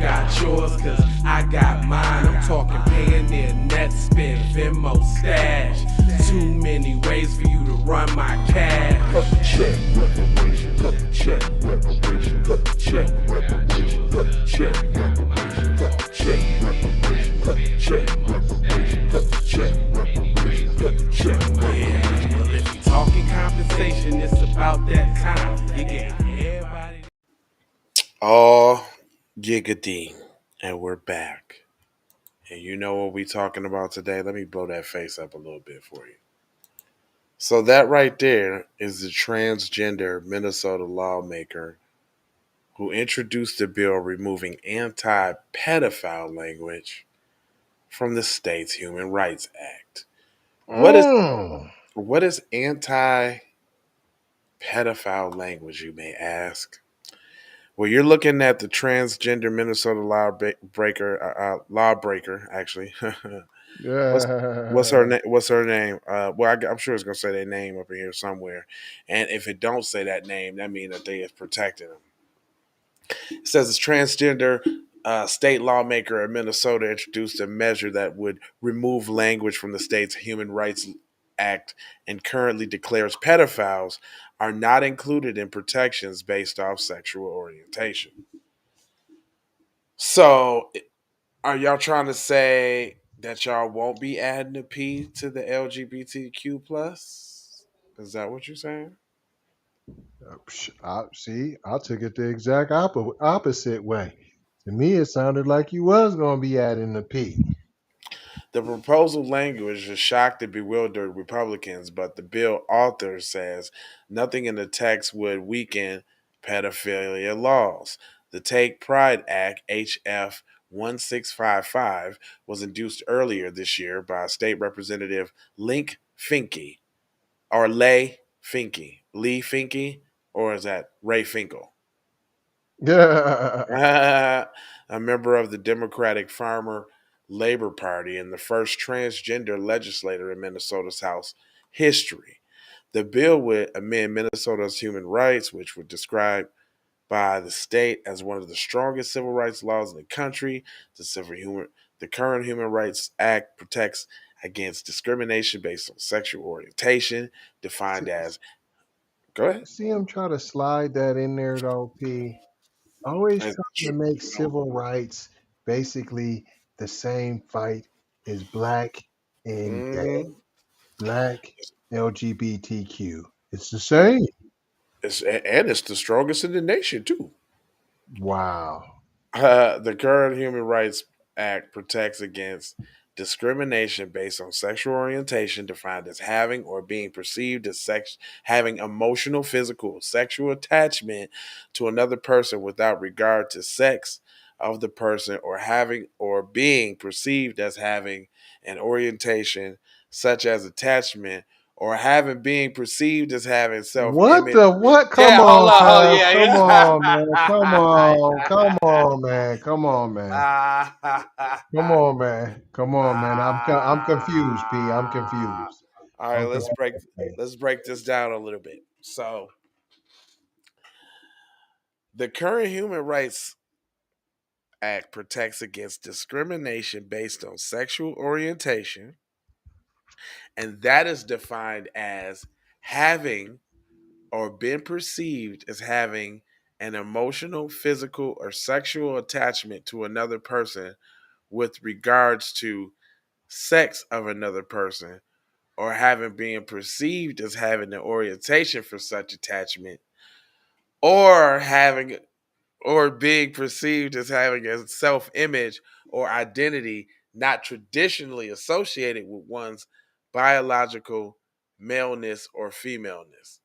got yours, cause I got mine. I'm talking Payoneer, Netspin, Venmo, Stash. Too many ways for you to run my cash. Check reparation, check reparation, check reparation, check reparation, check reparation, check reparation, check reparation, check reparation. Well, if you talking compensation, it's about that time. You get everybody. All giggity, and we're back. And you know what we talking about today? Let me blow that face up a little bit for you. So that right there is the transgender Minnesota lawmaker who introduced a bill removing anti-pedophile language from the state's Human Rights Act. What is Mm. what is anti-pedophile language, you may ask? Well, you're looking at the transgender Minnesota lawbreaker, actually. what's what's her Yeah. name? What's her name? Well, I'm sure it's gonna say their name up in here somewhere. And if it don't say that name, that means that they is protecting them. It says it's transgender state lawmaker in Minnesota introduced a measure that would remove language from the state's Human Rights Act and currently declares pedophiles are not included in protections based off sexual orientation. So, are y'all trying to say that y'all won't be adding a P to the LGBTQ plus? Is that what you're saying? See, I took it the exact opposite way. To me, it sounded like you was gonna be adding the P. The proposal language has shocked and bewildered Republicans, but the bill author says nothing in the text would weaken pedophilia laws. The Take Pride Act, HF 1655, was introduced earlier this year by State Representative Link Finke, or Lay Finke. Lee Finke, or is that Ray Finkel? Yeah. A member of the Democratic Farmer Labor Party and the first transgender legislator in Minnesota's House history. The bill would amend Minnesota's human rights, which would describe by the state as one of the strongest civil rights laws in the country. The current Human Rights Act protects against discrimination based on sexual orientation, see, defined as. Go ahead. see him try to slide that in there though, P. Always As- trying to make civil rights basically the same fight as black and gay, Mhm. black LGBTQ. It's the same. And it's the strongest in the nation too. Wow. The current Human Rights Act protects against discrimination based on sexual orientation, defined as having or being perceived as having emotional, physical, or sexual attachment to another person without regard to sex of the person, or having or being perceived as having an orientation such as attachment, or having being perceived as having What self-image. the what? Come Yeah, hold on, on, hold fam. yeah, Come on, man. Come on. Come yeah. on, man. Come on, man. Come Ah, on, man. Come on, man. I'm confused, P. I'm confused. all right, I'm confused. let's break this down a little bit. So, the current Human Rights Act protects against discrimination based on sexual orientation, and that is defined as having or been perceived as having an emotional, physical, or sexual attachment to another person with regards to sex of another person, or having been perceived as having the orientation for such attachment, or having or being perceived as having a self-image or identity not traditionally associated with one's biological maleness or femaleness.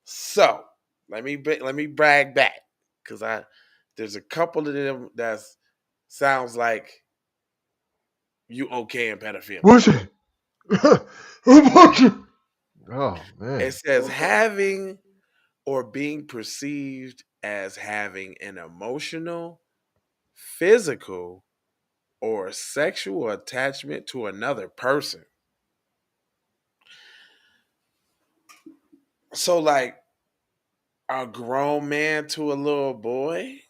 So let me brag back, because I there's a couple of them that sounds like you okay in pedophilia. What's it? What's it? Oh It man. says having or being perceived as having an emotional, physical, or sexual attachment to another person. So, like a grown man to a little boy,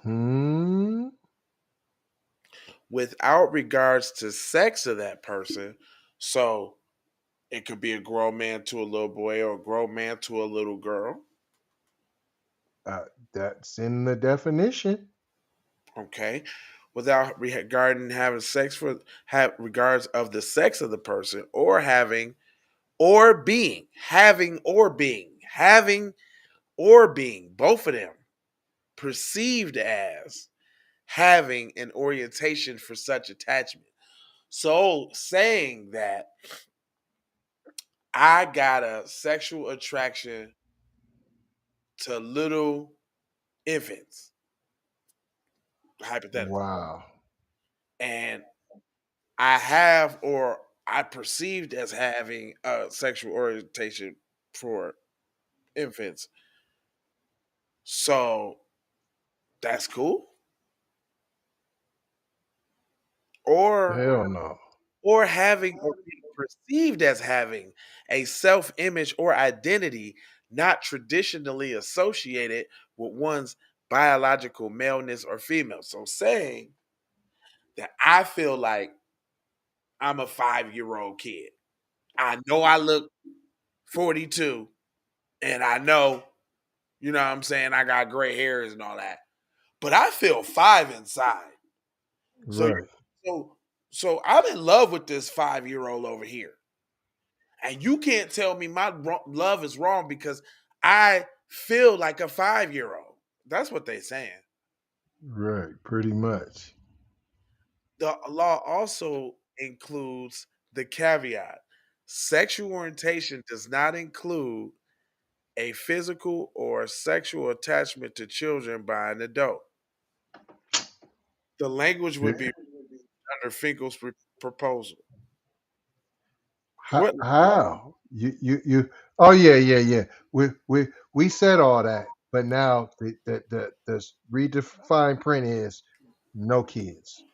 Hmm. without regards to sex of that person. So it could be a grown man to a little boy or a grown man to a little girl. Uh, that's in the definition. Okay. Without regarding having sex for have regards of the sex of the person or having or being both of them perceived as having an orientation for such attachment. So saying that I got a sexual attraction to little infants, hypothetically, Wow. and I have or I perceived as having a sexual orientation for infants. So that's cool. Or Hell no. having or being perceived as having a self-image or identity not traditionally associated with one's biological maleness or female. So saying that I feel like I'm a 5-year-old kid. I know I look 42 and I know, you know what I'm saying, I got gray hairs and all that. But I feel 5 inside. So Right. so so I'm in love with this 5-year-old over here. And you can't tell me my love is wrong because I feel like a 5-year-old. That's what they're saying. Right. Pretty much. The law also includes the caveat sexual orientation does not include a physical or sexual attachment to children by an adult. The language would be under Finkel's proposal. What? How? You oh yeah. We said all that, but now the redefined print is no kids.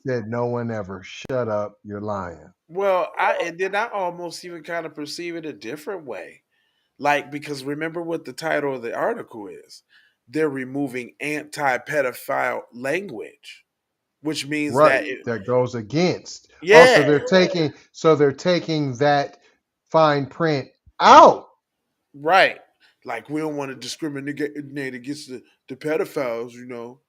Said no one ever. Shut up, you're lying. Well, I almost even kind of perceive it a different way. Like, because remember what the title of the article is. They're removing anti-pedophile language, which means Right. that That goes against. Also, yeah, they're taking that fine print out. right. Like we don't want to discriminate against the pedophiles, you know.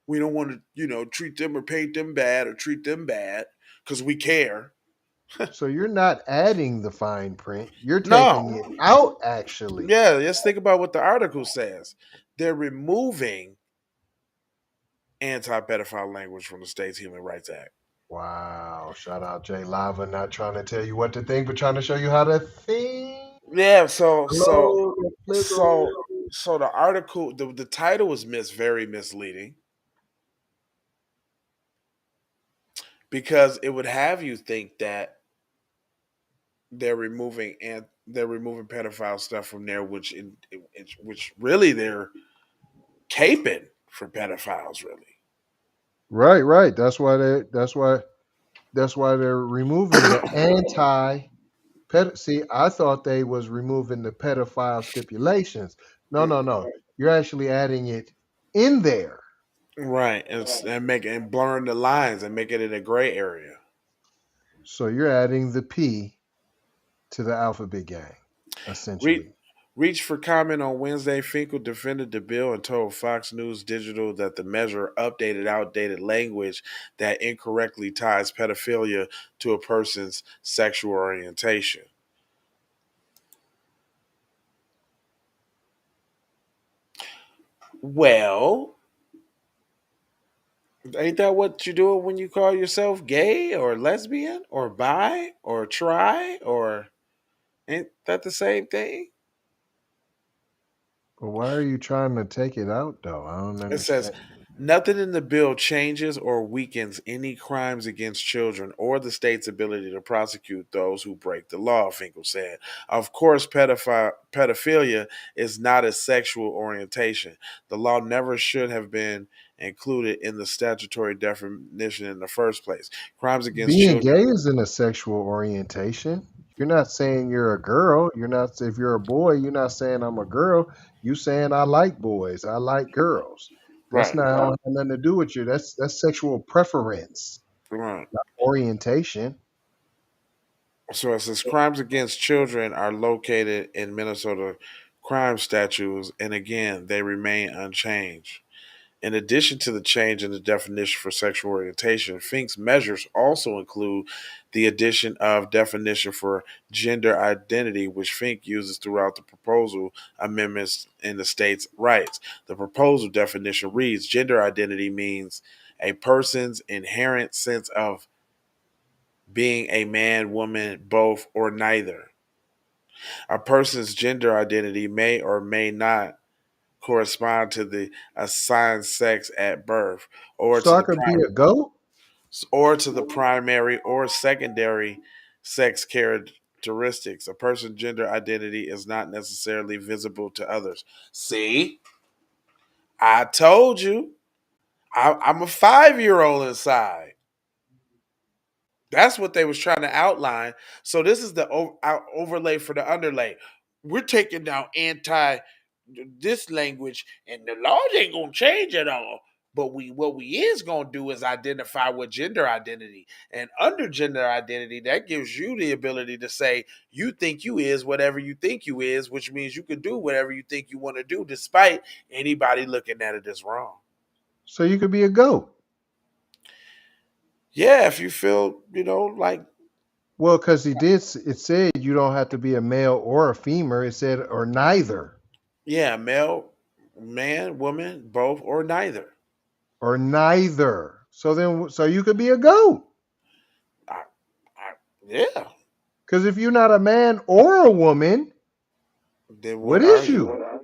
We don't want to, treat them or paint them bad or treat them bad because we care. So you're not adding the fine print. You're No. taking it out actually. Yeah, let's think about what the article says. They're removing anti-pedophile language from the state's Human Rights Act. Wow. Shout out Jay Lava, not trying to tell you what to think, but trying to show you how to think. Yeah, so so Hello, so liberal. so the article, the title is very misleading because it would have you think that they're removing pedophile stuff from there, which really they're caping for pedophiles, really. Right. That's why they're removing the anti ped. See, I thought they was removing the pedophile stipulations. No. You're actually adding it in there. Right, and making and blurring the lines and making it a gray area. So you're adding the P to the alphabet gang, Re- essentially. Reached for comment on Wednesday. Finkel defended the bill and told Fox News Digital that the measure updated outdated language that incorrectly ties pedophilia to a person's sexual orientation. Well, ain't that what you're doing when you call yourself gay or lesbian or bi or tri or ain't that the same thing? But why are you trying to take it out though? I don't It says understand. nothing in the bill changes or weakens any crimes against children or the state's ability to prosecute those who break the law, Finkel said. Of course, pedophilia is not a sexual orientation. The law never should have been included in the statutory definition in the first place. Crimes against Being children. gay isn't a sexual orientation. You're not saying you're a girl. You're not if you're a boy, you're not saying I'm a girl. You saying I like boys, I like girls. That's Right. not have nothing to do with you. That's sexual preference, Right. not orientation. So it says crimes against children are located in Minnesota crime statutes, and again, they remain unchanged. In addition to the change in the definition for sexual orientation, Fink's measures also include the addition of definition for gender identity, which Fink uses throughout the proposal amendments in the state's rights. The proposal definition reads: gender identity means a person's inherent sense of being a man, woman, both, or neither. A person's gender identity may or may not correspond to the assigned sex at birth or So to I the could be a goat. primary or secondary sex characteristics. A person's gender identity is not necessarily visible to others. See, I told you, I'm a 5-year-old inside. That's what they was trying to outline. So this is the overlay for the underlay. We're taking down anti this language, and the laws ain't gonna change at all. But what we is gonna do is identify what gender identity, and under gender identity, that gives you the ability to say you think you is whatever you think you is, which means you can do whatever you think you want to do, despite anybody looking at it as wrong. So you could be a goat. Yeah, if you feel like Well, because he did. It said you don't have to be a male or a female. It said or neither yeah, male, man, woman, both, or neither. or neither. So you could be a goat. I, yeah. Because if you're not a man or a woman, Then what what are is you? you?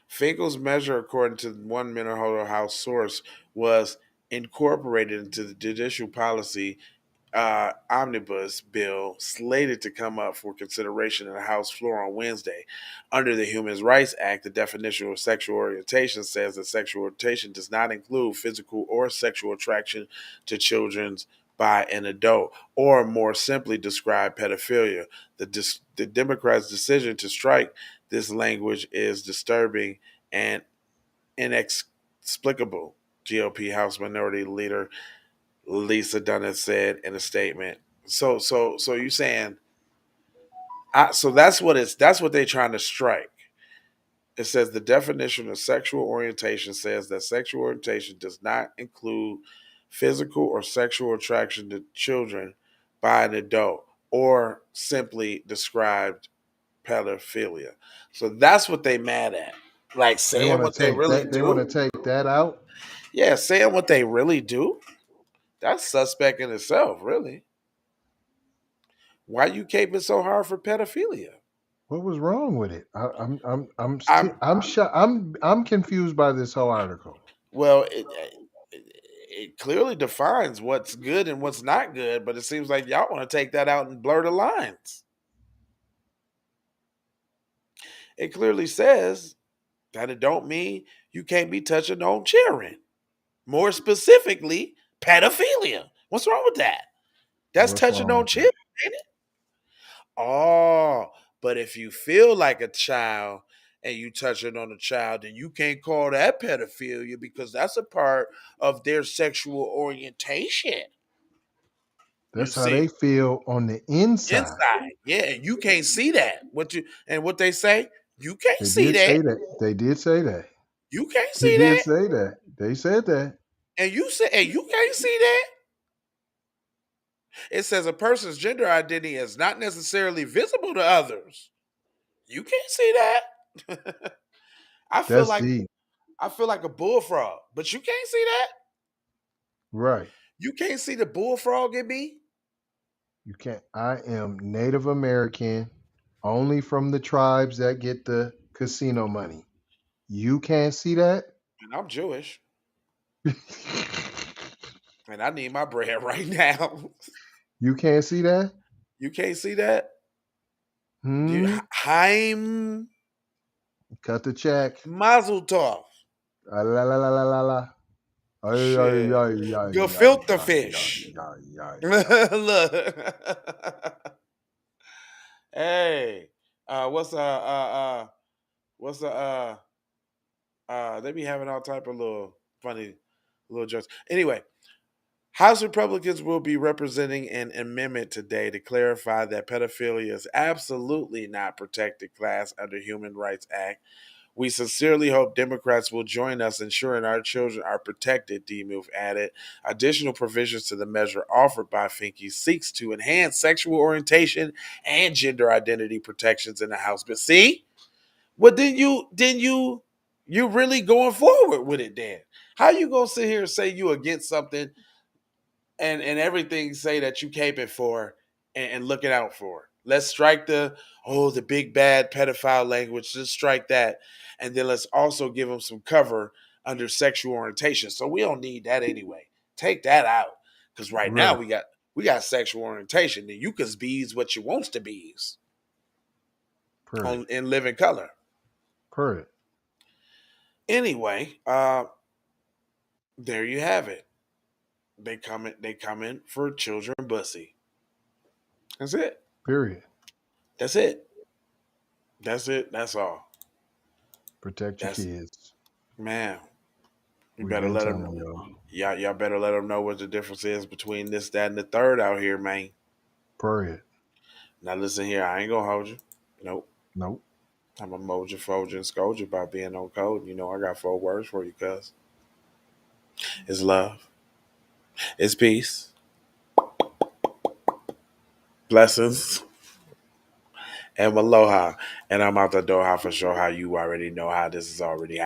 Finkel's measure, according to one Minnesota House source, was incorporated into the judicial policy omnibus bill slated to come up for consideration in the House floor on Wednesday. Under the Human Rights Act, the definition of sexual orientation says that sexual orientation does not include physical or sexual attraction to children by an adult, or more simply describe pedophilia. The Democrats' decision to strike this language is disturbing and inexplicable, GOP House Minority Leader Lisa Dunn said in a statement. So you saying so that's what they're trying to strike. It says the definition of sexual orientation says that sexual orientation does not include physical or sexual attraction to children by an adult, or simply described pedophilia. So that's what they mad at. Like They saying want to what they take really that. They want to do. take that out. Yeah, saying what they really do. That's suspect in itself, really. Why you caping so hard for pedophilia? What was wrong with it? I'm I'm confused by this whole article. well, it clearly defines what's good and what's not good, but it seems like y'all want to take that out and blur the lines. It clearly says that it don't mean you can't be touching on children. More specifically, pedophilia. What's wrong with that? That's What's touching wrong on with that? children, ain't it? Oh, but if you feel like a child and you touching on a child, then you can't call that pedophilia because that's a part of their sexual orientation. You That's how they see, feel on the inside. inside, yeah, and you can't see that. What they say, you can't They see did that. say that. They did say that. You can't They see did that, say that. They said that. and you can't see that. It says a person's gender identity is not necessarily visible to others. You can't see that. I feel That's like deep. I feel like a bullfrog, but you can't see that. Right. You can't see the bullfrog in me, You can't. I am Native American, only from the tribes that get the casino money. You can't see that? and I'm Jewish, and I need my bread right now. You can't see that? You can't see that. Hmm? Haim Cut the check. Mazel Tov. Ah, la la la la la la. Ay, ay, Shit, ay, ay, ay, gefilte ay, fish. ay, ay, ay, ay. Look, hey, what's what's They be having all type of little funny little jokes. Anyway, House Republicans will be representing an amendment today to clarify that pedophilia is absolutely not protected class under Human Rights Act. We sincerely hope Democrats will join us ensuring our children are protected, DMove added. Additional provisions to the measure offered by Finke seeks to enhance sexual orientation and gender identity protections in the House. But see, well, you really going forward with it then? How you gonna sit here and say you against something and everything say that you caping for and looking out for? Let's strike the big bad pedophile language. Let's strike that, and then let's also give them some cover under sexual orientation. So we don't need that anyway. Take that out because right now Right. we got sexual orientation. Then you can bees what you wants to bees Period. on in living color. Period. Anyway, there you have it. They come in for children bussy. That's it. Period. That's it. That's it. That's all. Protect your That's kids. man. You We've better been let telling them. y'all. Y'all better let them know what the difference is between this, that, and the third out here, man. Period. Now listen here, I ain't gonna hold you. Nope. Nope. I'm a mold you, fold you, and scold you about being on code. You know I got 4 words for you, cuz. It's love. It's peace. Blessings. And aloha. And I'm out the door how for sure how you already know how this is already